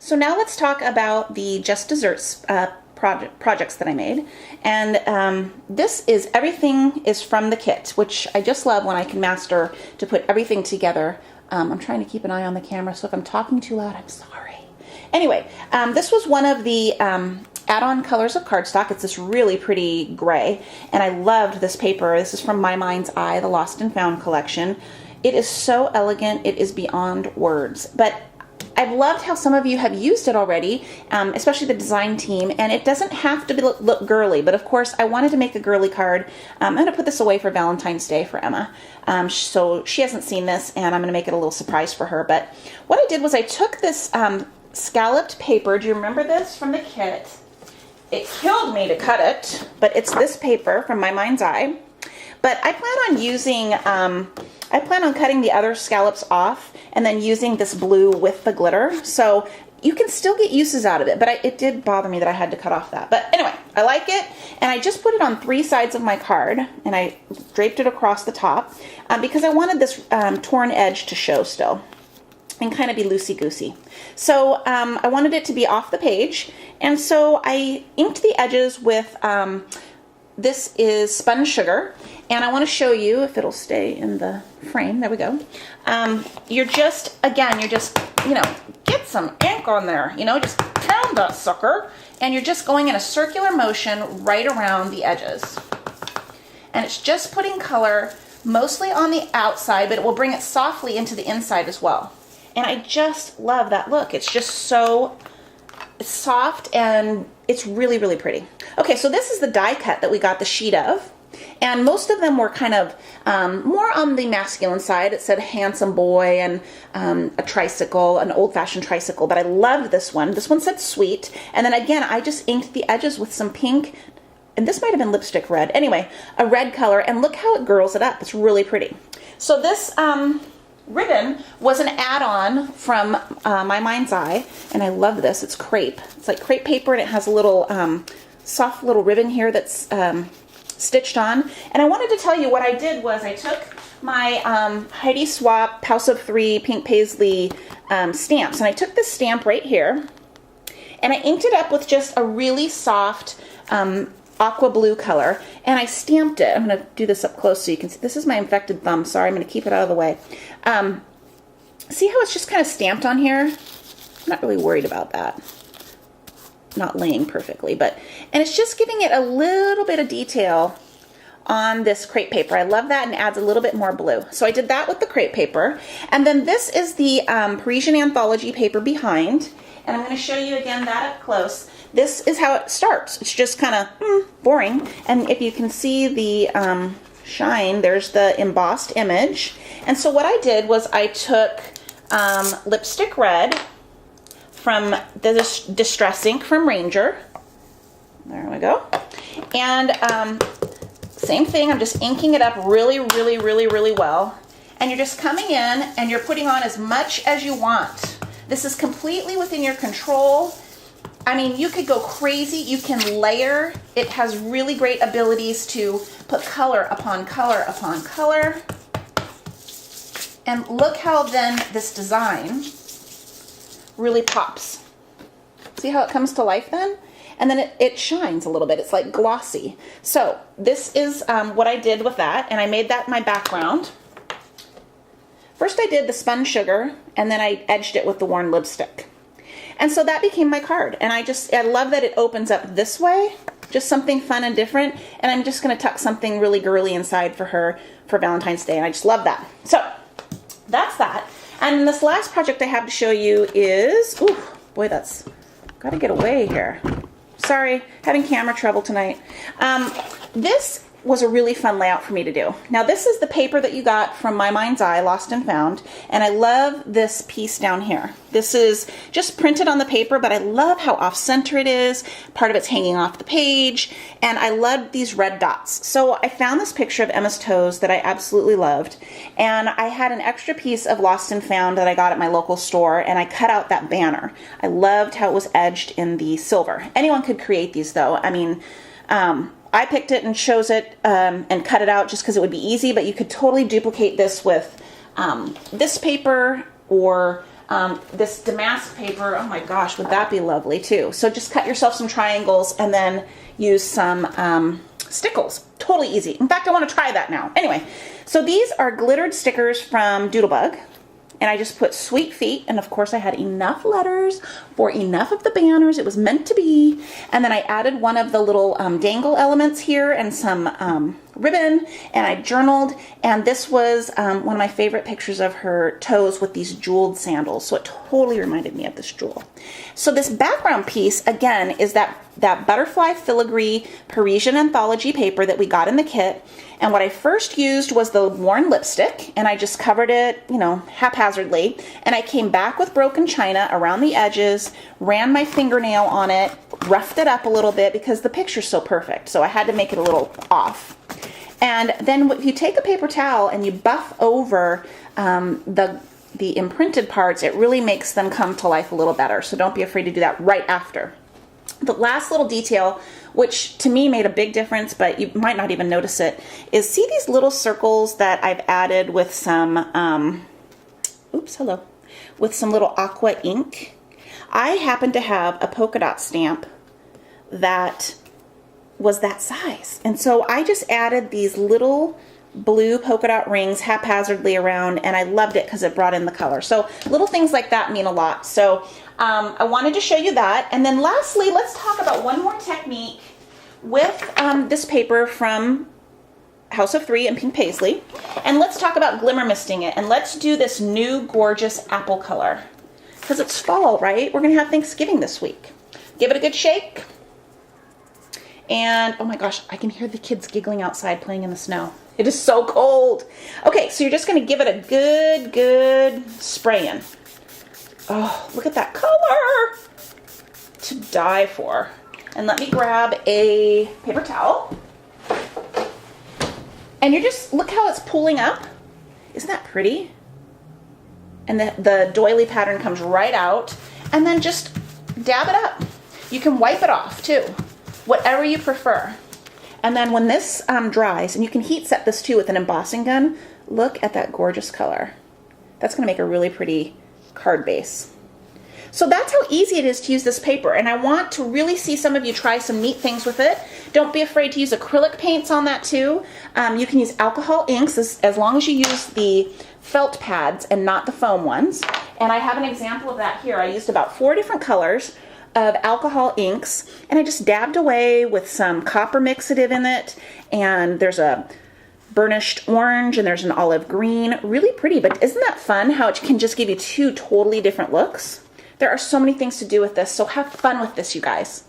So now let's talk about the Just Desserts projects that I made. And this is everything is from the kit, which I just love when I can master to put everything together. I'm trying to keep an eye on the camera, so if I'm talking too loud, I'm sorry. Anyway, this was one of the add-on colors of cardstock. It's this really pretty gray, and I loved this paper. This is from My Mind's Eye, the Lost and Found collection. It is so elegant, it is beyond words. But I've loved how some of you have used it already, especially the design team, and it doesn't have to look girly, but of course I wanted to make a girly card. I'm going to put this away for Valentine's Day for Emma, so she hasn't seen this, and I'm going to make it a little surprise for her. But what I did was I took this scalloped paper. Do you remember this from the kit? It killed me to cut it, but it's this paper from My Mind's Eye. But I plan on using, I plan on cutting the other scallops off and then using this blue with the glitter. So you can still get uses out of it, but it did bother me that I had to cut off that. But anyway, I like it, and I just put it on 3 sides of my card, and I draped it across the top because I wanted this torn edge to show still and kind of be loosey-goosey. So I wanted it to be off the page, and so I inked the edges with, this is spun sugar, and I want to show you if it'll stay in the frame. There we go. You're just, you know, get some ink on there, you know, just pound that sucker, and you're just going in a circular motion right around the edges. And it's just putting color mostly on the outside, but it will bring it softly into the inside as well. And I just love that look. It's just so soft, and it's really, really pretty. Okay, so this is the die cut that we got the sheet of. And most of them were kind of more on the masculine side. It said handsome boy and a tricycle, an old-fashioned tricycle. But I loved this one. This one said sweet. And then again, I just inked the edges with some pink. And this might have been lipstick red. Anyway, a red color. And look how it girls it up. It's really pretty. So this ribbon was an add-on from My Mind's Eye. And I love this. It's crepe. It's like crepe paper, and it has a little soft little ribbon here that's stitched on. And I wanted to tell you what I did was I took my Heidi Swapp House of 3 Pink Paisley stamps, and I took this stamp right here, and I inked it up with just a really soft aqua blue color, and I stamped it. I'm going to do this up close so you can see. This is my infected thumb. Sorry, I'm going to keep it out of the way. See how it's just kind of stamped on here? I'm not really worried about that. Not laying perfectly, and it's just giving it a little bit of detail on this crepe paper. I love that, and adds a little bit more blue. So I did that with the crepe paper, and then this is the Parisian Anthology paper behind, and I'm going to show you again that up close. This is how it starts. It's just kind of boring, and if you can see the shine, there's the embossed image. And so what I did was I took lipstick red from the Distress ink from Ranger. There we go. And same thing, I'm just inking it up really, really, really, really well. And you're just coming in and you're putting on as much as you want. This is completely within your control. I mean, you could go crazy. You can layer. It has really great abilities to put color upon color upon color. And look how then this design really pops. See how it comes to life then? And then it shines a little bit. It's like glossy. So this is what I did with that, and I made that my background. First I did the spun sugar, and then I edged it with the worn lipstick. And so that became my card. And I love that it opens up this way, just something fun and different. And I'm just gonna tuck something really girly inside for her for Valentine's Day, and I just love that. So that's that. And this last project I have to show you is, ooh, boy, that's got to get away here. Sorry, having camera trouble tonight. This was a really fun layout for me to do. Now this is the paper that you got from My Mind's Eye, Lost and Found, and I love this piece down here. This is just printed on the paper, but I love how off-center it is. Part of it's hanging off the page, and I love these red dots. So I found this picture of Emma's toes that I absolutely loved, and I had an extra piece of Lost and Found that I got at my local store, and I cut out that banner. I loved how it was edged in the silver. Anyone could create these though. I mean, I picked it and chose it and cut it out just because it would be easy, but you could totally duplicate this with this paper or This damask paper, oh my gosh, would that be lovely too. So just cut yourself some triangles and then use some stickles. Totally easy. In fact, I want to try that now. Anyway, so these are glittered stickers from Doodlebug. And I just put Sweet Feet, and of course I had enough letters for enough of the banners. It was meant to be. And then I added one of the little dangle elements here and some ribbon, and I journaled. And this was one of my favorite pictures of her toes with these jeweled sandals. So it totally reminded me of this jewel. So this background piece, again, is that butterfly filigree Parisian anthology paper that we got in the kit. And what I first used was the worn lipstick, and I just covered it, you know, haphazardly. And I came back with broken china around the edges, ran my fingernail on it, roughed it up a little bit because the picture's so perfect. So I had to make it a little off. And then if you take a paper towel and you buff over the imprinted parts, it really makes them come to life a little better. So don't be afraid to do that right after. The last little detail, which to me made a big difference, but you might not even notice it, is see these little circles that I've added with some, with some little aqua ink. I happen to have a polka dot stamp that was that size. And so I just added these little blue polka dot rings haphazardly around, and I loved it because it brought in the color. So little things like that mean a lot. So I wanted to show you that. And then lastly, let's talk about one more technique with this paper from House of Three and Pink Paisley. And let's talk about glimmer misting it. And let's do this new gorgeous apple color. Because it's fall, right? We're going to have Thanksgiving this week. Give it a good shake. And oh my gosh, I can hear the kids giggling outside playing in the snow. It is so cold. Okay, so you're just going to give it a good spray in. Oh, look at that color. To die for. And let me grab a paper towel. And you just, look how it's pulling up. Isn't that pretty? And the doily pattern comes right out. And then just dab it up. You can wipe it off too. Whatever you prefer. And then when this dries, and you can heat set this too with an embossing gun, look at that gorgeous color. That's going to make a really pretty card base. So that's how easy it is to use this paper, and I want to really see some of you try some neat things with it. Don't be afraid to use acrylic paints on that too. You can use alcohol inks as long as you use the felt pads and not the foam ones. And I have an example of that here. I used about 4 different colors of alcohol inks, and I just dabbed away with some copper mixative in it, and there's a burnished orange and there's an olive green. Really pretty, but isn't that fun how it can just give you 2 totally different looks? There are so many things to do with this, so have fun with this, you guys.